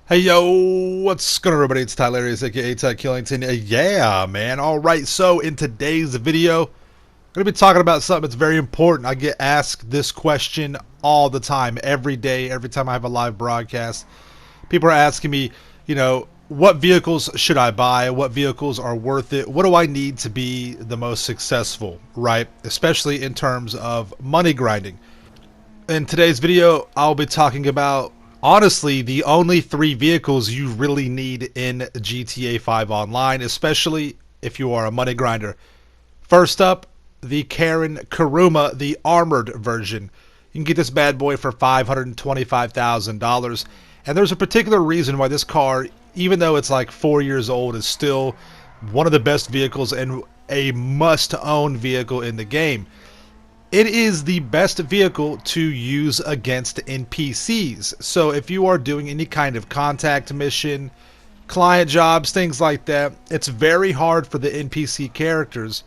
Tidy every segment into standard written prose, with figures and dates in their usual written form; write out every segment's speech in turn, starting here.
Hey yo, what's going on everybody? It's Tyler, aka Ty Killington. Yeah, man. Alright, so in today's video, I'm going to be talking about something that's very important. I get asked this question all the time, every day, every time I have a live broadcast. People are asking me, what vehicles should I buy? What vehicles are worth it? What do I need to be the most successful, right? Especially in terms of money grinding. In today's video, I'll be talking about honestly the only three vehicles you really need in GTA 5 Online, especially if you are a money grinder. First up, the Karin Kuruma, the armored version. You can get this bad boy for $525,000. And there's a particular reason why this car, even though it's like 4 years old, is still one of the best vehicles and a must-own vehicle in the game. It is the best vehicle to use against NPCs. So if you are doing any kind of contact mission, client jobs, things like that, it's very hard for the NPC characters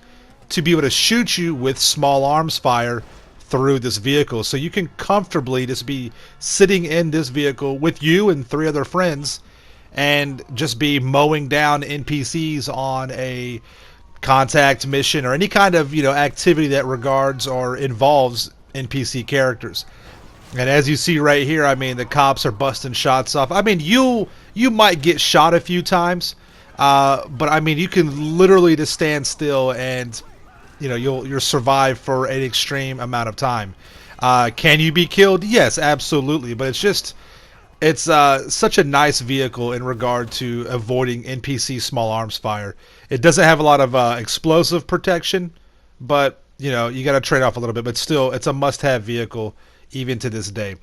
to be able to shoot you with small arms fire through this vehicle. So you can comfortably just be sitting in this vehicle with you and three other friends and just be mowing down NPCs on a contact mission or any kind of activity that regards or involves NPC characters. And as you see right here, I mean, the cops are busting shots off. I mean, you might get shot a few times, but I mean, you can literally just stand still and you'll survive for an extreme amount of time. Can you be killed? Yes, absolutely. But it's such a nice vehicle in regard to avoiding NPC small arms fire. It doesn't have a lot of explosive protection, but you got to trade off a little bit. But still, it's a must-have vehicle even to this day.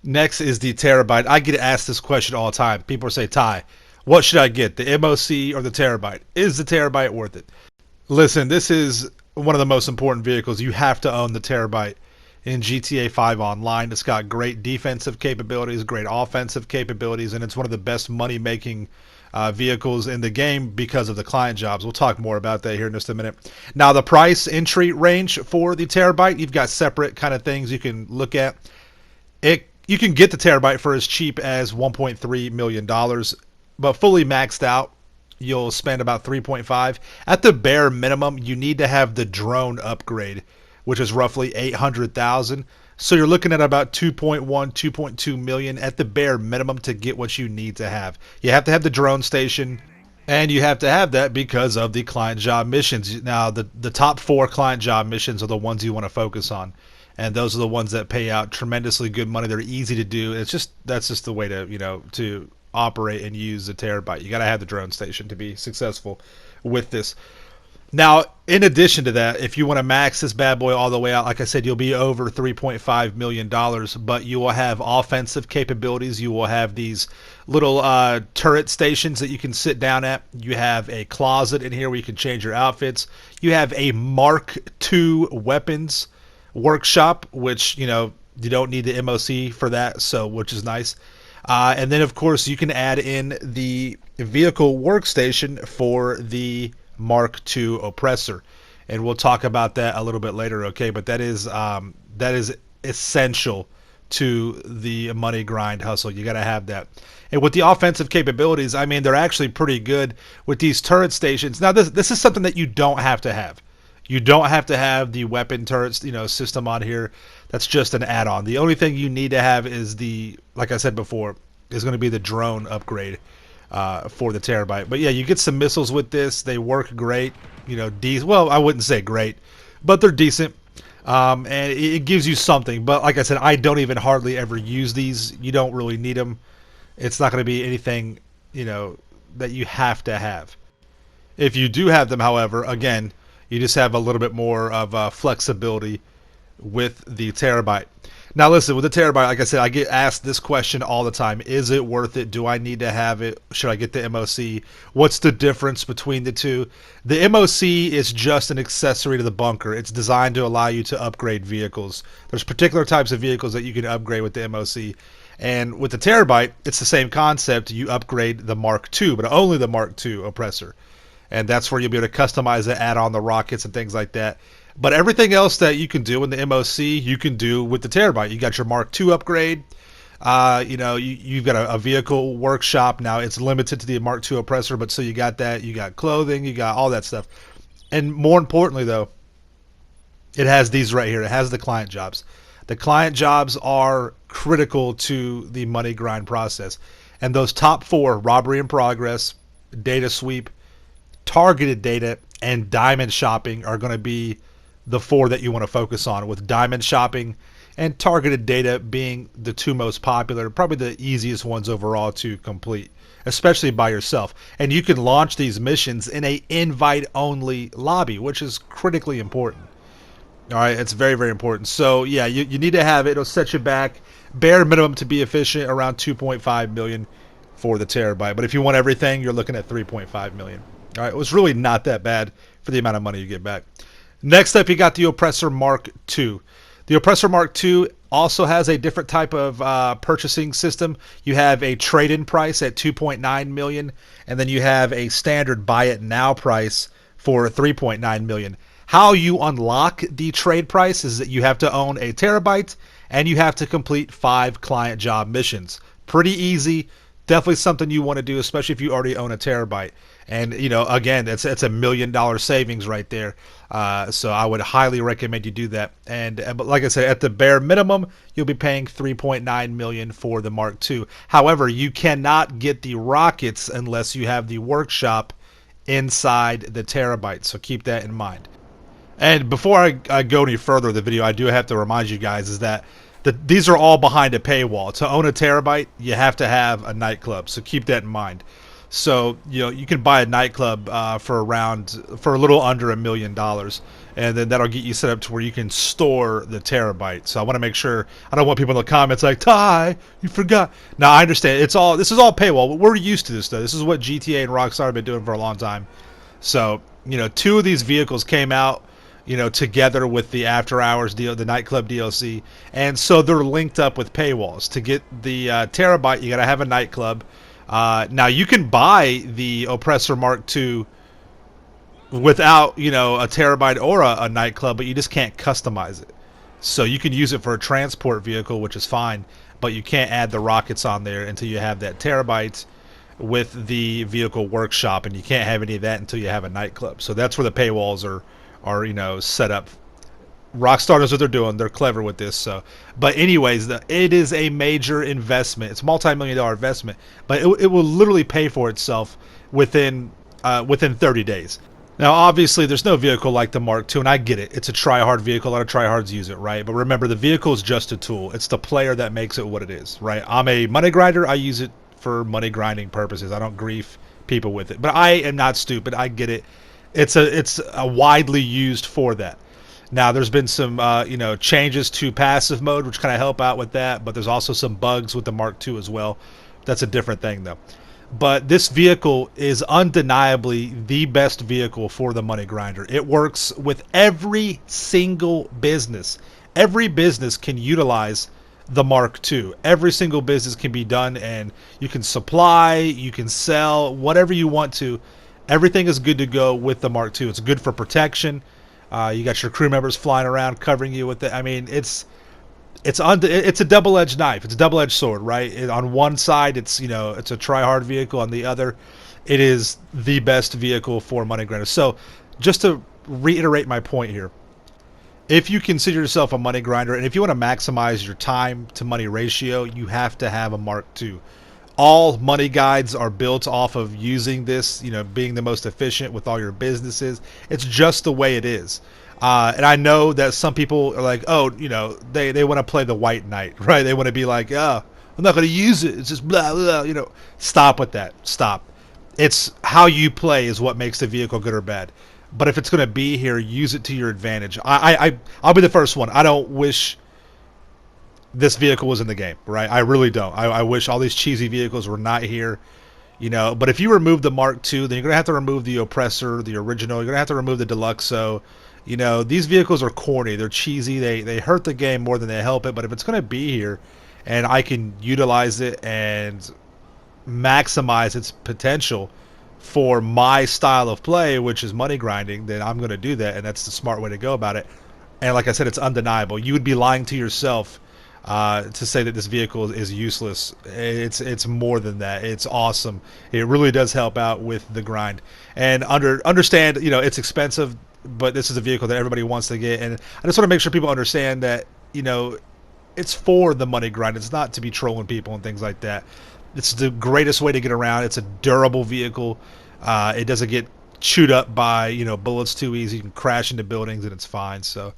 Next is the Terabyte. I get asked this question all the time. People say, Ty, what should I get, the MOC or the Terabyte? Is the Terabyte worth it? Listen, this is one of the most important vehicles. You have to own the Terabyte in GTA 5 Online. It's got great defensive capabilities, great offensive capabilities, and it's one of the best money-making vehicles in the game because of the client jobs. We'll talk more about that here in just a minute. Now, the price entry range for the Terabyte, you've got separate kind of things you can look at. You can get the Terabyte for as cheap as $1.3 million, but fully maxed out, you'll spend about 3.5. At the bare minimum, you need to have the drone upgrade, which is roughly 800,000. So you're looking at about 2.1, 2.2 million at the bare minimum to get what you need to have. You have to have the drone station, and you have to have that because of the client job missions. Now, the top 4 client job missions are the ones you want to focus on, and those are the ones that pay out tremendously good money. They're easy to do. That's just the way to operate and use the Terabyte. You got to have the drone station to be successful with this. Now, in addition to that, if you want to max this bad boy all the way out, like I said, you'll be over $3.5 million, but you will have offensive capabilities. You will have these little turret stations that you can sit down at. You have a closet in here where you can change your outfits. You have a Mark II weapons workshop, which, you don't need the MOC for that, so which is nice. And then, of course, you can add in the vehicle workstation for the Mark II Oppressor, and we'll talk about that a little bit later, okay? But that is essential to the money grind hustle. You got to have that. And with the offensive capabilities, I mean, they're actually pretty good with these turret stations. Now, this is something that you don't have to have. You don't have to have the weapon turrets, system on here. That's just an add-on. The only thing you need to have is like I said before, is going to be the drone upgrade for the Terabyte. But yeah, you get some missiles with this. They work great. Well, I wouldn't say great, but they're decent. And it gives you something. But like I said, I don't even hardly ever use these. You don't really need them. It's not going to be anything, that you have to have. If you do have them, however, again, you just have a little bit more of flexibility with the Terabyte. Now listen, with the Terabyte, like I said, I get asked this question all the time. Is it worth it? Do I need to have it? Should I get the MOC? What's the difference between the two? The MOC is just an accessory to the bunker. It's designed to allow you to upgrade vehicles. There's particular types of vehicles that you can upgrade with the MOC. And with the Terabyte, it's the same concept. You upgrade the Mark II, but only the Mark II Oppressor. And that's where you'll be able to customize it, add on the rockets and things like that. But everything else that you can do in the MOC, you can do with the Terabyte. You got your Mark II upgrade. You've got a vehicle workshop now. It's limited to the Mark II Oppressor, but so you got that. You got clothing. You got all that stuff. And more importantly, though, it has these right here. It has the client jobs. The client jobs are critical to the money grind process. And those top four, robbery in progress, data sweep, targeted data, and diamond shopping, are going to be the four that you want to focus on, with diamond shopping and targeted data being the two most popular, probably the easiest ones overall to complete, especially by yourself. And you can launch these missions in a invite-only lobby, which is critically important. All right, it's very, very important. So yeah, you need to have it. It'll set you back bare minimum to be efficient around 2.5 million for the terabyte. But if you want everything, you're looking at 3.5 million. All right, it was really not that bad for the amount of money you get back. Next up, you got the Oppressor Mark II. The Oppressor Mark II also has a different type of purchasing system. You have a trade-in price at 2.9 million, and then you have a standard buy it now price for 3.9 million. How you unlock the trade price is that you have to own a terabyte and you have to complete 5 client job missions. Pretty easy. Definitely something you want to do, especially if you already own a terabyte. And, again, it's a $1 million savings right there. So I would highly recommend you do that. But like I said, at the bare minimum, you'll be paying 3.9 million for the Mark II. However, you cannot get the rockets unless you have the workshop inside the terabyte. So keep that in mind. And before I go any further in the video, I do have to remind you guys is that these are all behind a paywall. To own a terabyte, you have to have a nightclub. So keep that in mind. So you can buy a nightclub for a little under $1 million, and then that'll get you set up to where you can store the terabyte. So I want to make sure, I don't want people in the comments like, Ty, you forgot. Now I understand this is all paywall. We're used to this though. This is what GTA and Rockstar have been doing for a long time. So 2 of these vehicles came out together with the After Hours deal, the nightclub DLC, and so they're linked up with paywalls. To get the terabyte, you got to have a nightclub. Now you can buy the Oppressor Mark II without a terabyte or a nightclub, but you just can't customize it. So you can use it for a transport vehicle, which is fine, but you can't add the rockets on there until you have that terabyte with the vehicle workshop, and you can't have any of that until you have a nightclub. So that's where the paywalls are set up. Rockstar knows what they're doing. They're clever with this. So, but anyways, it is a major investment. It's a multi-million-dollar investment, but it will literally pay for itself within 30 days. Now, obviously, there's no vehicle like the Mark II, and I get it. It's a try-hard vehicle. A lot of try-hards use it, right? But remember, the vehicle is just a tool. It's the player that makes it what it is, right? I'm a money grinder. I use it for money grinding purposes. I don't grief people with it. But I am not stupid. I get it. It's a widely used for that. Now there's been some changes to passive mode, which kind of help out with that, but there's also some bugs with the Mark II as well. That's a different thing though. But this vehicle is undeniably the best vehicle for the money grinder. It works with every single business. Every business can utilize the Mark II. Every single business can be done, and you can supply, you can sell, whatever you want to. Everything is good to go with the Mark II. It's good for protection. You got your crew members flying around covering you with it. I mean, it's a double-edged knife. It's a double-edged sword, right? On one side, it's a try-hard vehicle. On the other, it is the best vehicle for money grinders. So, just to reiterate my point here, if you consider yourself a money grinder, and if you want to maximize your time to money ratio, you have to have a Mark II. All money guides are built off of using this, being the most efficient with all your businesses. It's just the way it is. And I know that some people are like, oh, they want to play the white knight, right? They want to be like, oh, I'm not going to use it. It's just blah, blah, Stop with that. Stop. It's how you play is what makes the vehicle good or bad. But if it's going to be here, use it to your advantage. I'll be the first one. I don't wish this vehicle was in the game, right? I really don't. I wish all these cheesy vehicles were not here, But if you remove the Mark II, then you're going to have to remove the Oppressor, the original. You're going to have to remove the Deluxo. These vehicles are corny. They're cheesy. They hurt the game more than they help it. But if it's going to be here and I can utilize it and maximize its potential for my style of play, which is money grinding, then I'm going to do that. And that's the smart way to go about it. And like I said, it's undeniable. You would be lying to yourself to say that this vehicle is useless. It's more than that. It's awesome. It really does help out with the grind. And understand, it's expensive, but this is a vehicle that everybody wants to get. And I just want to make sure people understand that, it's for the money grind. It's not to be trolling people and things like that. It's the greatest way to get around. It's a durable vehicle. It doesn't get chewed up by bullets too easy. You can crash into buildings and it's fine. So,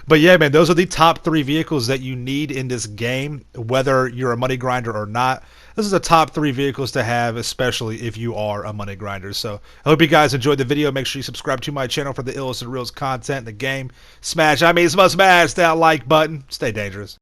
but yeah, man, those are the top 3 vehicles that you need in this game, whether you're a money grinder or not. This is the top 3 vehicles to have, especially if you are a money grinder. So I hope you guys enjoyed the video. Make sure you subscribe to my channel for the illest and realest content in the game. Smash that like button. Stay dangerous.